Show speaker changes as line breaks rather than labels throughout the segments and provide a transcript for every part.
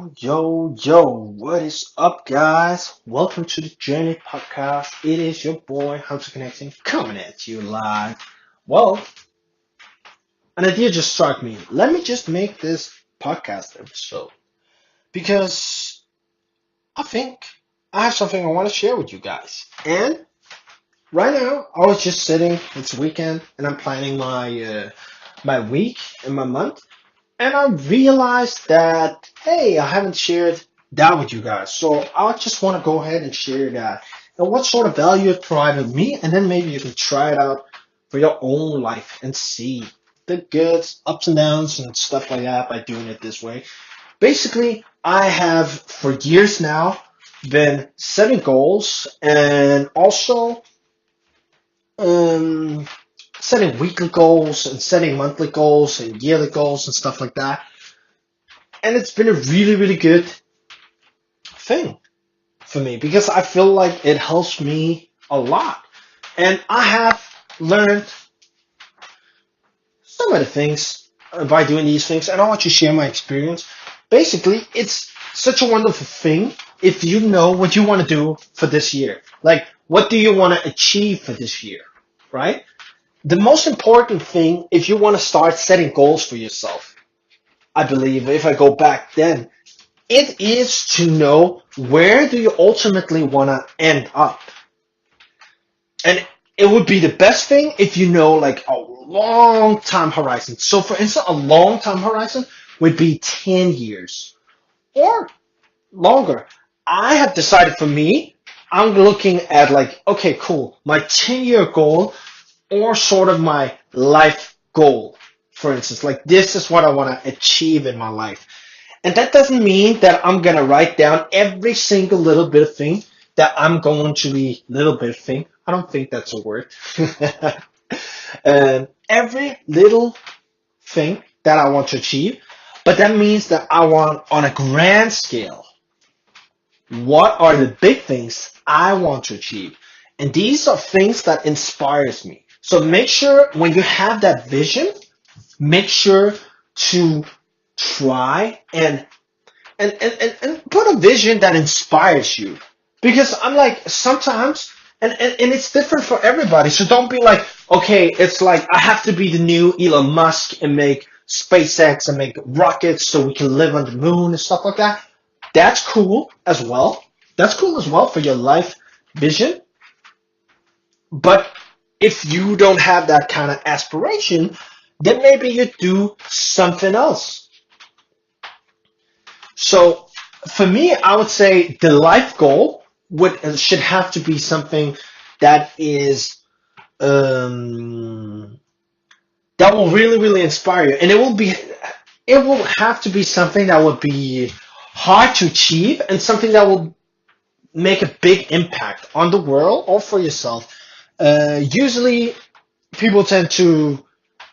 Yo, what is up, guys? Welcome to the Journey Podcast. It is your boy, HamzaConnection, coming at you live. Well, an idea just struck me. Let me just make this podcast episode because I think I have something I want to share with you guys. And right now, I was just sitting, it's weekend, and I'm planning my week and my month. And I realized that, hey, I haven't shared that with you guys. So I just want to go ahead and share that. And what sort of value it provided me. And then maybe you can try it out for your own life and see the goods, ups and downs, and stuff like that by doing it this way. Basically, I have for years now been setting goals and also um, setting weekly goals and setting monthly goals and yearly goals and stuff like that. And it's been a really good thing for me because I feel like it helps me a lot. And I have learned some of the things by doing these things, and I want to share my experience. Basically, it's such a wonderful thing if you know what you want to do for this year. Like, what do you want to achieve for this year, right? The most important thing, if you want to start setting goals for yourself, I believe, if I go back then, it is to know where do you ultimately want to end up. And it would be the best thing if you know like a long time horizon. So for instance, a long time horizon would be 10 years or longer. I have decided for me, I'm looking at like, okay, cool, my 10-year goal or sort of my life goal. For instance, like this is what I want to achieve in my life. And that doesn't mean that I'm going to write down every single little bit of thing that I'm going to be little bit of thing. I don't think that's a word. Every little thing that I want to achieve. But that means that I want on a grand scale, what are the big things I want to achieve? And these are things that inspires me. So make sure when you have that vision, make sure to try and put a vision that inspires you. Because I'm like, sometimes, and it's different for everybody. So don't be like, okay, it's like I have to be the new Elon Musk and make SpaceX and make rockets so we can live on the moon and stuff like that. That's cool as well. That's cool as well for your life vision. But if you don't have that kind of aspiration, then maybe you do something else. So for me, I would say the life goal should have to be something that is um, that will really inspire you, and it will have to be something that will be hard to achieve and something that will make a big impact on the world or for yourself. Usually, people tend to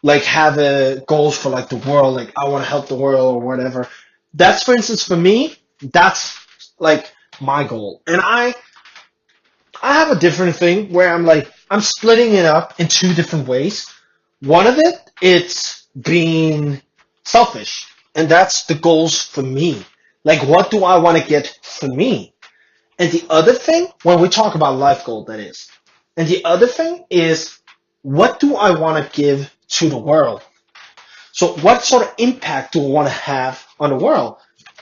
like have goals for like the world, like I want to help the world or whatever. That's for instance for me, that's like my goal. And I have a different thing where I'm like I'm splitting it up in two different ways. One of it's being selfish, and that's the goals for me. Like what do I want to get for me? And the other thing, when we talk about life goal, that is. And the other thing is, what do I want to give to the world? So what sort of impact do I want to have on the world?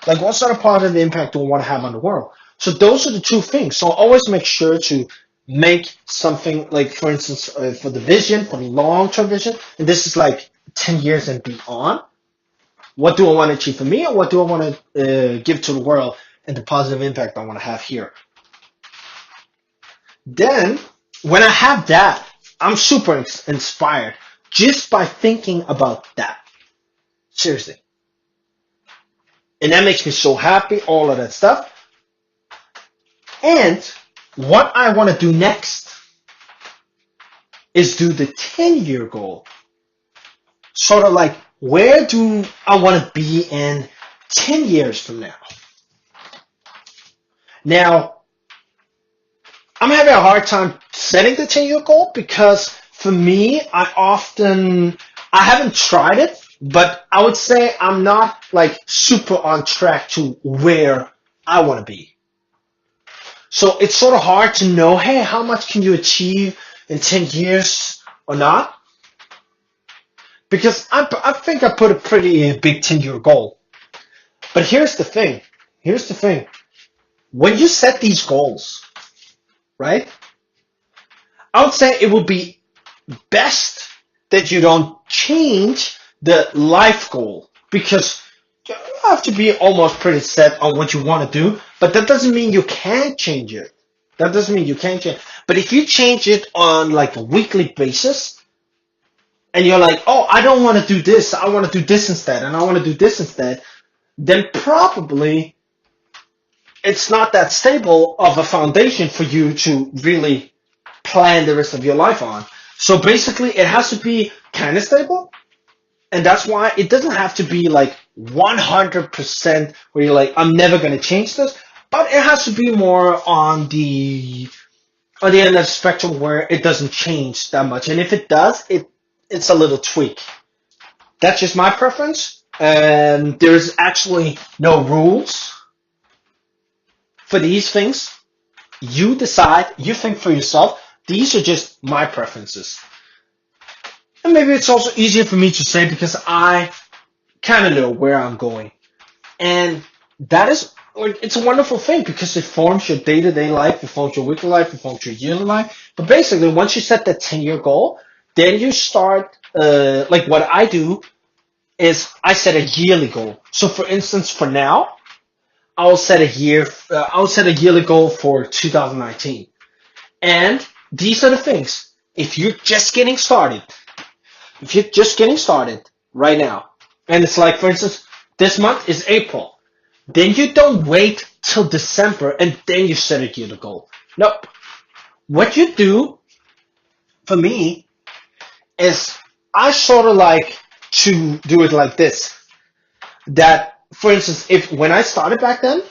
Like what sort of positive impact do I want to have on the world? So those are the two things. So always make sure to make something like, for instance, for the vision, for the long-term vision, and this is like 10 years and beyond. What do I want to achieve for me, and what do I want to give to the world, and the positive impact I want to have here? Then, when I have that, I'm super inspired just by thinking about that. Seriously. And that makes me so happy, all of that stuff. And what I want to do next is do the 10-year goal. Sort of like, where do I want to be in 10 years from now? Now, I'm having a hard time setting the 10-year goal because for me, I haven't tried it But I would say I'm not like super on track to where I want to be. So it's sort of hard to know, hey, how much can you achieve in 10 years or not? Because I think I put a pretty big 10-year goal. But here's the thing. Here's the thing. When you set these goals, right? I would say it would be best that you don't change the life goal because you have to be almost pretty set on what you want to do, but that doesn't mean you can't change it. That doesn't mean you can't change. But if you change it on like a weekly basis and you're like, oh, I don't want to do this, I want to do this instead, and I want to do this instead, then probably it's not that stable of a foundation for you to really plan the rest of your life on. So basically, it has to be kind of stable, and that's why it doesn't have to be like 100% where you're like, I'm never going to change this, but it has to be more on the end of the spectrum where it doesn't change that much. And if it does, it's a little tweak. That's just my preference, and there's actually no rules for these things. You decide, you think for yourself. These are just my preferences. And maybe it's also easier for me to say because I kind of know where I'm going. And that is, like, it's a wonderful thing because it forms your day-to-day life, it forms your weekly life, it forms your yearly life. But basically, once you set that 10-year goal, then you start, like what I do is I set a yearly goal. So for instance, for now, I'll set a yearly goal for 2019. And these are the things. If you're just getting started, right now, and it's like, for instance, this month is April, then you don't wait till December and then you set a yearly goal. Nope. What you do, for me, is I sort of like to do it like this. That, for instance, if when I started back then,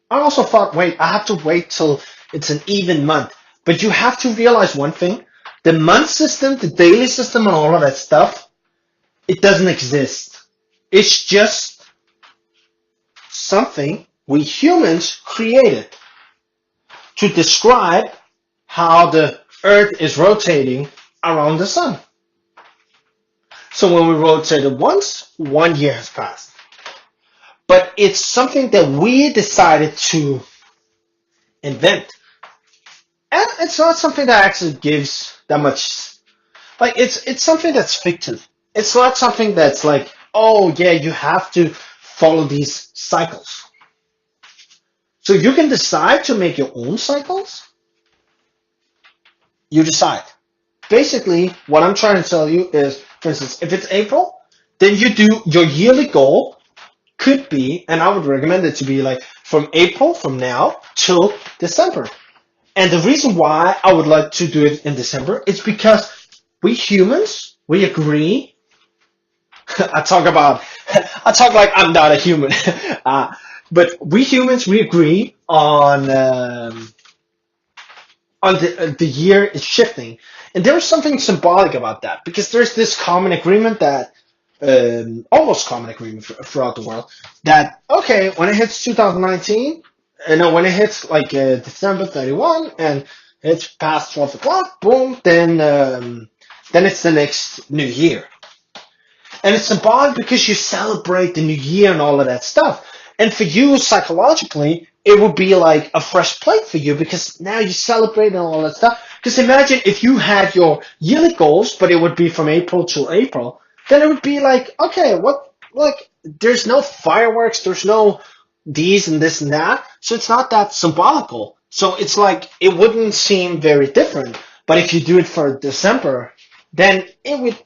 I also thought, wait, I have to wait till it's an even month. But you have to realize one thing. The month system, the daily system, and all of that stuff, it doesn't exist. It's just something we humans created to describe how the Earth is rotating around the sun. So when we rotated once, 1 year has passed. But it's something that we decided to invent. And it's not something that actually gives that much, like, it's something that's fictive. It's not something that's like, oh yeah, you have to follow these cycles. So you can decide to make your own cycles. You decide. Basically, what I'm trying to tell you is, for instance, if it's April, then you do your yearly goal could be, and I would recommend it to be like from April, from now till December. And the reason why I would like to do it in December is because we humans, we agree. I talk like I'm not a human. But we humans, we agree on the year is shifting. And there's something symbolic about that because there's this common agreement that, almost common agreement throughout the world that, okay, when it hits 2019, when it hits like December 31 and it's past 12 o'clock, boom, then it's the next new year. And it's symbolic because you celebrate the new year and all of that stuff. And for you, psychologically, it would be like a fresh plate for you because now you celebrate and all that stuff. Because imagine if you had your yearly goals, but it would be from April to April, then it would be like, okay, there's no fireworks, there's no these and this and that, so it's not that symbolical. So it's like, it wouldn't seem very different. But if you do it for December, then it would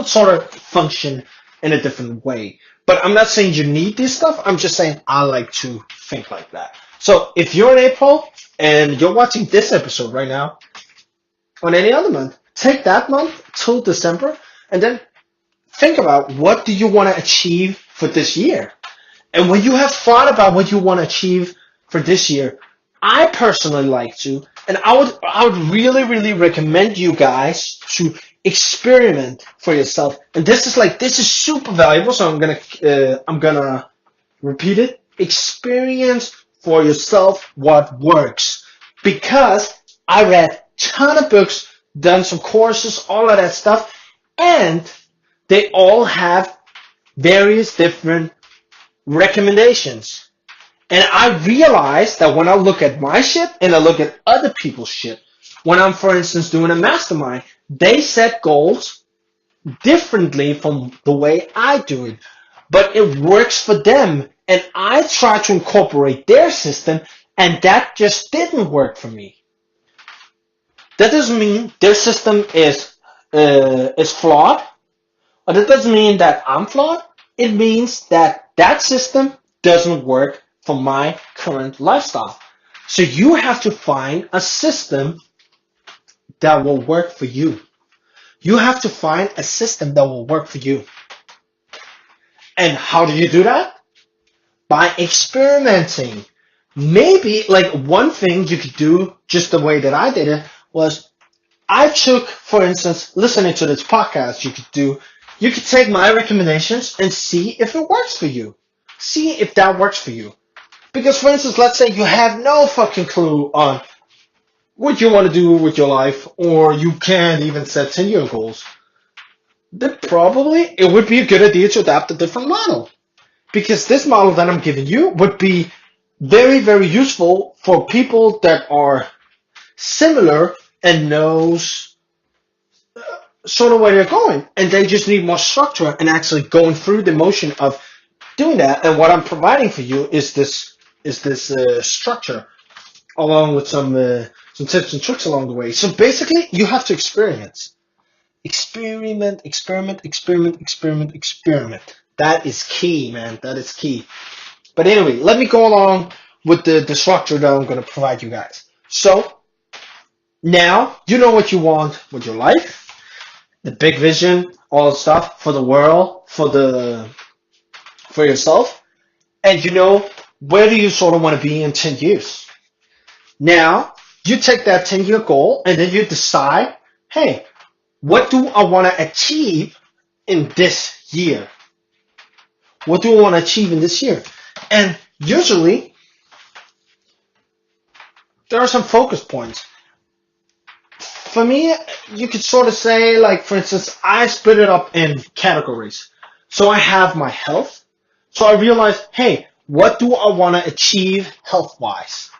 sort of function in a different way. But I'm not saying you need this stuff, I'm just saying I like to think like that. So if you're in April and you're watching this episode right now, on any other month, take that month till December and then think about what do you want to achieve for this year. And when you have thought about what you want to achieve for this year, I personally like to, and I would really, really recommend you guys to Experiment for yourself. And this is super valuable. So I'm gonna repeat it. Experience for yourself what works. Because I read ton of books, done some courses, all of that stuff, and they all have various different recommendations. And I realized that when I look at my shit and I look at other people's shit, when I'm, for instance, doing a mastermind, they set goals differently from the way I do it. But it works for them. And I try to incorporate their system, and that just didn't work for me. That doesn't mean their system is flawed, or that doesn't mean that I'm flawed. It means that that system doesn't work for my current lifestyle. So you have to find a system that will work for you. You have to find a system that will work for you. And how do you do that? By experimenting. Maybe like one thing you could do just the way that I did it was I took, for instance, listening to this podcast, you could take my recommendations and see if it works for you. See if that works for you. Because, for instance, let's say you have no fucking clue on what you want to do with your life, or you can't even set 10-year goals. Then probably it would be a good idea to adapt a different model. Because this model that I'm giving you would be very, very useful for people that are similar and knows sort of where they're going, and they just need more structure and actually going through the motion of doing that. And what I'm providing for you is this structure, along with some tips and tricks along the way. So basically, you have to experiment. That is key, man. That is key. But anyway, let me go along with the structure that I'm going to provide you guys. So now you know what you want with your life, the big vision, all the stuff for the world, for yourself, and you know where do you sort of want to be in 10 years. Now you take that 10-year goal and then you decide, hey, what do I want to achieve in this year? What do I want to achieve in this year? And usually there are some focus points. For me, you could sort of say, like, for instance, I split it up in categories. So I have my health. So I realized, hey, what do I want to achieve health-wise?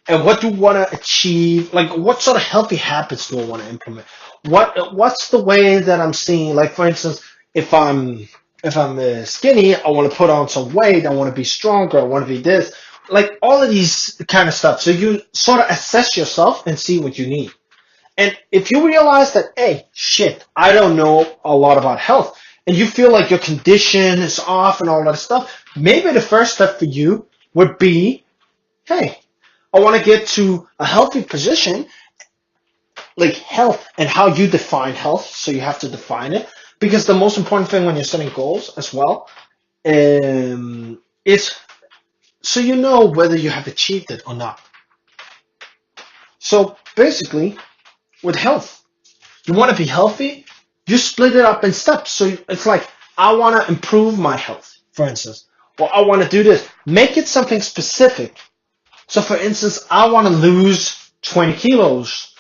And what do I want to achieve? Like, what sort of healthy habits do I want to implement? What's the way that I'm seeing? Like, for instance, if I'm skinny, I want to put on some weight. I want to be stronger. I want to be this. Like, all of these kind of stuff. So you sort of assess yourself and see what you need. And if you realize that, hey, shit, I don't know a lot about health, and you feel like your condition is off and all that stuff, maybe the first step for you would be, hey, I want to get to a healthy position, like health and how you define health. So you have to define it, because the most important thing when you're setting goals as well is so you know whether you have achieved it or not. So basically, with health, you want to be healthy, you split it up in steps. So it's like, I want to improve my health, for instance, or I want to do this. Make it something specific. So for instance, I want to lose 20 kilos.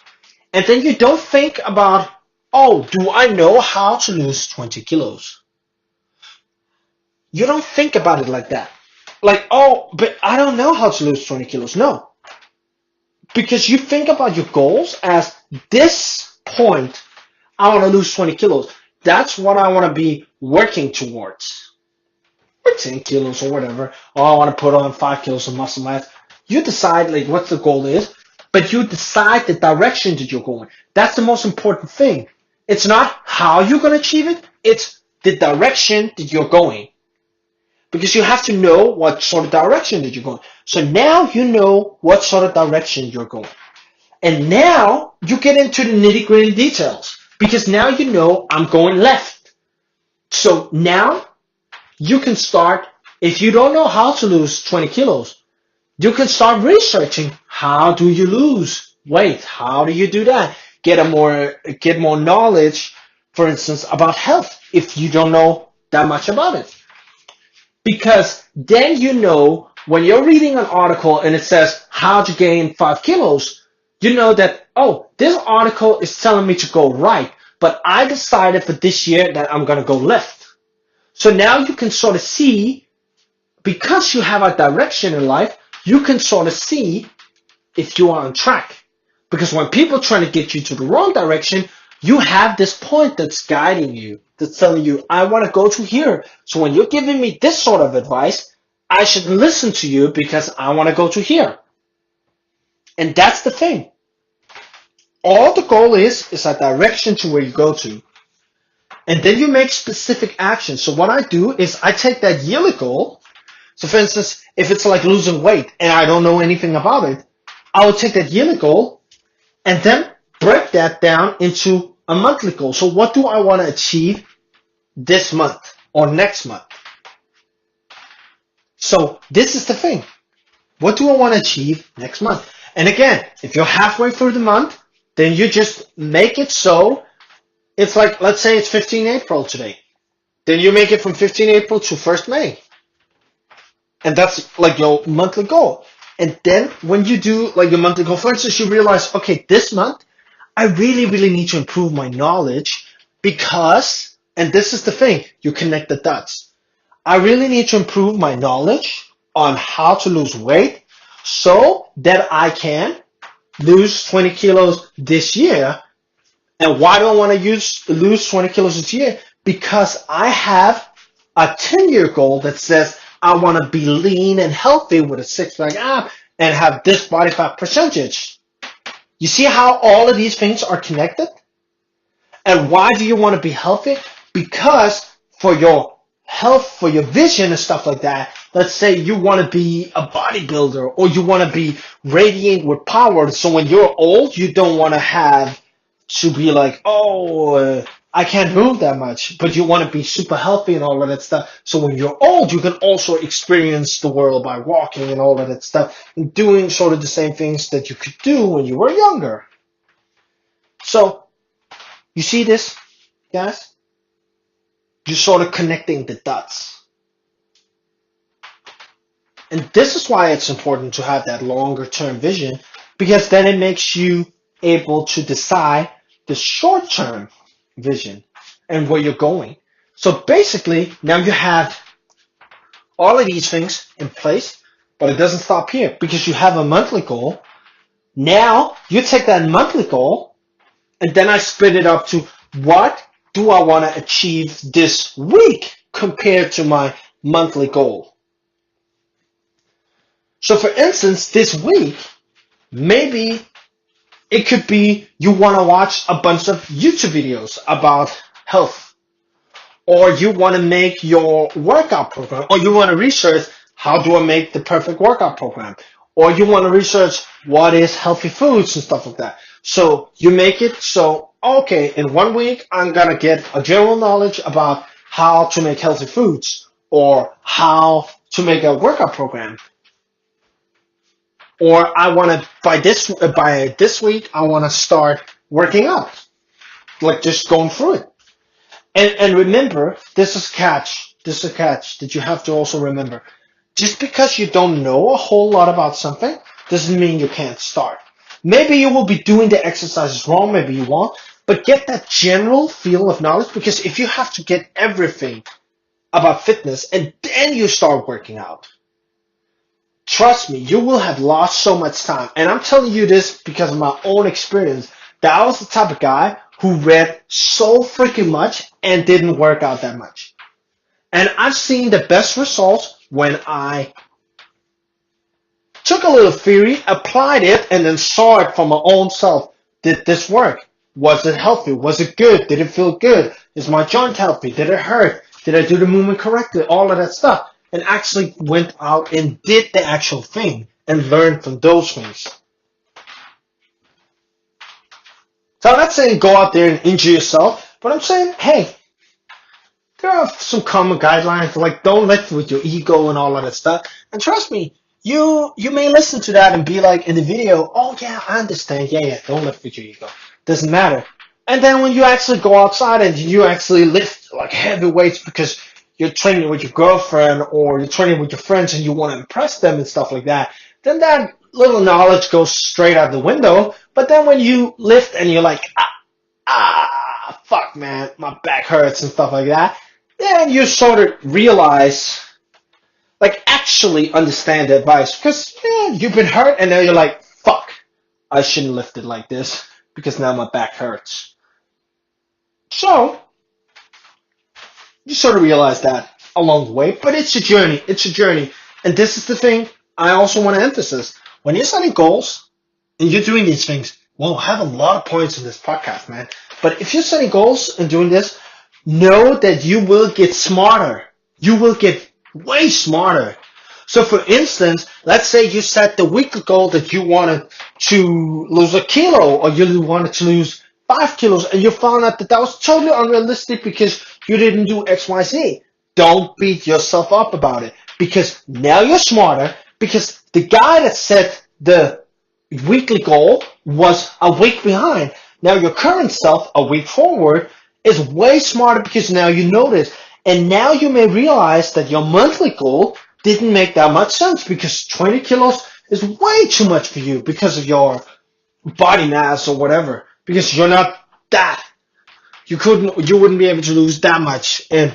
And then you don't think about, oh, do I know how to lose 20 kilos? You don't think about it like that. Like, oh, but I don't know how to lose 20 kilos. No. Because you think about your goals as this point, I want to lose 20 kilos. That's what I want to be working towards. Or 10 kilos or whatever. Oh, I want to put on 5 kilos of muscle mass. You decide like what the goal is, but you decide the direction that you're going. That's the most important thing. It's not how you're going to achieve it. It's the direction that you're going. Because you have to know what sort of direction that you're going. So now you know what sort of direction you're going. And now you get into the nitty-gritty details. Because now you know I'm going left. So now you can start, if you don't know how to lose 20 kilos, you can start researching how do you lose weight? How do you do that? get more knowledge, for instance, about health if you don't know that much about it. Because then you know when you're reading an article and it says how to gain 5 kilos, you know that, oh, this article is telling me to go right, but I decided for this year that I'm going to go left. So now you can sort of see, because you have a direction in life, you can sort of see if you are on track. Because when people are trying to get you to the wrong direction, you have this point that's guiding you, that's telling you, I want to go to here. So when you're giving me this sort of advice, I should listen to you because I want to go to here. And that's the thing. All the goal is a direction to where you go to. And then you make specific actions. So what I do is I take that yearly goal. So for instance, if it's like losing weight and I don't know anything about it, I will take that yearly goal and then break that down into a monthly goal. So what do I want to achieve this month or next month? So this is the thing. What do I want to achieve next month? And again, if you're halfway through the month, then you just make it so it's like, let's say it's 15 April today. Then you make it from 15 April to 1st May. And that's like your monthly goal. And then when you do like your monthly goal, for instance, you realize, okay, this month, I really, really need to improve my knowledge because, and this is the thing, you connect the dots. I really need to improve my knowledge on how to lose weight so that I can lose 20 kilos this year. And why do I want to lose 20 kilos this year? Because I have a 10-year goal that says I want to be lean and healthy with a six-pack ab and have this body fat percentage. You see how all of these things are connected? And why do you want to be healthy? Because for your health, for your vision and stuff like that, let's say you want to be a bodybuilder or you want to be radiant with power. So when you're old, you don't want to have to be like, I can't move that much, but you want to be super healthy and all of that stuff. So when you're old, you can also experience the world by walking and all of that stuff and doing sort of the same things that you could do when you were younger. So you see this, guys? You're sort of connecting the dots. And this is why it's important to have that longer term vision, because then it makes you able to decide the short term vision and where you're going. So basically, now you have all of these things in place, but it doesn't stop here because you have a monthly goal. Now you take that monthly goal and then I split it up to what do I want to achieve this week compared to my monthly goal. So for instance, this week, maybe it could be you want to watch a bunch of YouTube videos about health, or you want to make your workout program, or you want to research how do I make the perfect workout program, or you want to research what is healthy foods and stuff like that. So you make it so, okay, in 1 week, I'm going to get a general knowledge about how to make healthy foods or how to make a workout program. Or I want to, by this week, I want to start working out, like just going through it. And remember, this is a catch that you have to also remember. Just because you don't know a whole lot about something doesn't mean you can't start. Maybe you will be doing the exercises wrong, maybe you won't, but get that general feel of knowledge, because if you have to get everything about fitness and then you start working out, trust me, you will have lost so much time. And I'm telling you this because of my own experience, that I was the type of guy who read so freaking much and didn't work out that much. And I've seen the best results when I took a little theory, applied it, and then saw it for my own self. Did this work? Was it healthy? Was it good? Did it feel good? Is my joint healthy? Did it hurt? Did I do the movement correctly? All of that stuff. And actually went out and did the actual thing and learned from those things. So I'm not saying go out there and injure yourself, but I'm saying, hey, there are some common guidelines, like don't lift with your ego and all of that stuff. And trust me, you may listen to that and be like in the video, oh yeah, I understand, yeah, don't lift with your ego. doesn't matter. And then when you actually go outside and you actually lift like heavy weights because you're training with your girlfriend or you're training with your friends and you want to impress them and stuff like that, then that little knowledge goes straight out the window. But then when you lift and you're like, fuck, man, my back hurts and stuff like that, then you sort of realize, like, actually understand the advice because you've been hurt and now you're like, fuck, I shouldn't lift it like this because now my back hurts. So you sort of realize that along the way, but it's a journey. It's a journey. And this is the thing I also want to emphasize. When you're setting goals and you're doing these things, we'll have a lot of points in this podcast, man. But if you're setting goals and doing this, know that you will get smarter. You will get way smarter. So for instance, let's say you set the weekly goal that you wanted to lose a kilo or you wanted to lose 5 kilos and you found out that that was totally unrealistic because you didn't do XYZ. Don't beat yourself up about it because now you're smarter because the guy that set the weekly goal was a week behind. Now your current self, a week forward, is way smarter because now you know this. And now you may realize that your monthly goal didn't make that much sense because 20 kilos is way too much for you because of your body mass or whatever. Because you're not that. You wouldn't be able to lose that much in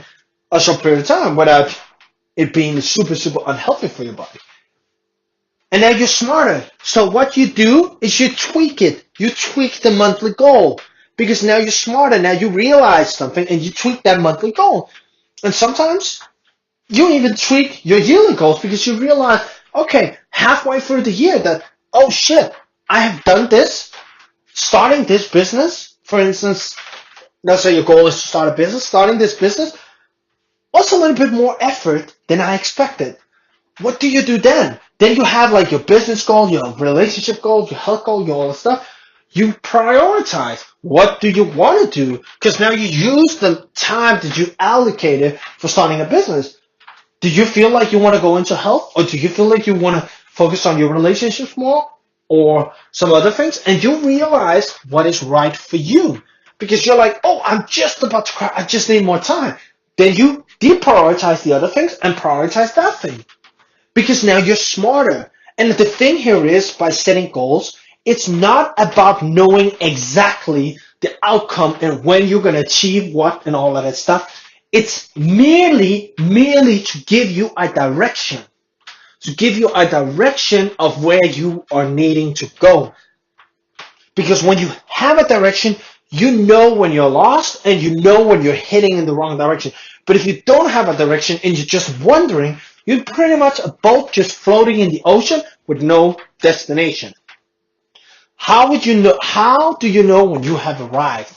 a short period of time without it being super, super unhealthy for your body. And now you're smarter. So what you do is you tweak it. You tweak the monthly goal. Because now you're smarter. Now you realize something and you tweak that monthly goal. And sometimes you even tweak your yearly goals because you realize, okay, halfway through the year that, oh shit, I have done this. Starting this business, for instance, let's say your goal is to start a business. Starting this business was a little bit more effort than I expected. What do you do then? Then you have like your business goal, your relationship goal, your health goal, your all that stuff. You prioritize. What do you want to do? Because now you use the time that you allocated for starting a business. Do you feel like you want to go into health? Or do you feel like you want to focus on your relationships more? Or some other things? And you realize what is right for you. Because you're like, oh, I'm just about to cry. I just need more time. Then you deprioritize the other things and prioritize that thing. Because now you're smarter. And the thing here is, by setting goals, it's not about knowing exactly the outcome and when you're going to achieve what and all of that stuff. It's merely to give you a direction. To give you a direction of where you are needing to go. Because when you have a direction, you know when you're lost and you know when you're heading in the wrong direction. But if you don't have a direction and you're just wondering, you're pretty much a boat just floating in the ocean with no destination. How would you know? How do you know when you have arrived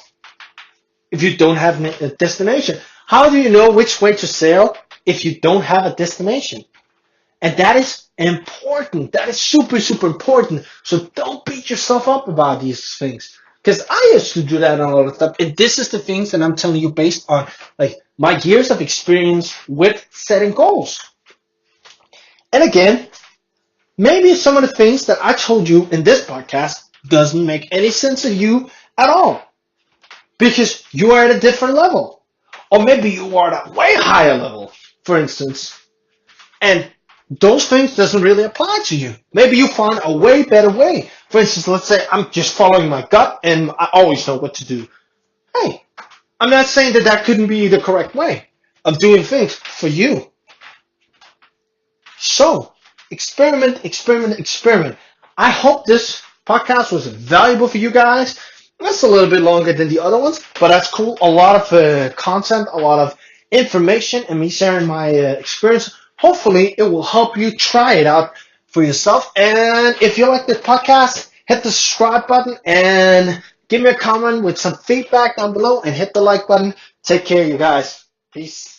if you don't have a destination? How do you know which way to sail if you don't have a destination? And that is important. That is super, super important. So don't beat yourself up about these things. Because I used to do that and all that stuff. And this is the things that I'm telling you based on like my years of experience with setting goals. And again, maybe some of the things that I told you in this podcast doesn't make any sense to you at all. Because you are at a different level. Or maybe you are at a way higher level, for instance. And those things doesn't really apply to you. Maybe you found a way better way. For instance, let's say I'm just following my gut and I always know what to do. Hey, I'm not saying that that couldn't be the correct way of doing things for you. So, experiment, experiment, experiment. I hope this podcast was valuable for you guys. That's a little bit longer than the other ones, but that's cool. A lot of content, a lot of information, and me sharing my experience. Hopefully, it will help you try it out for yourself. And if you like this podcast, hit the subscribe button and give me a comment with some feedback down below and hit the like button. Take care, you guys. Peace.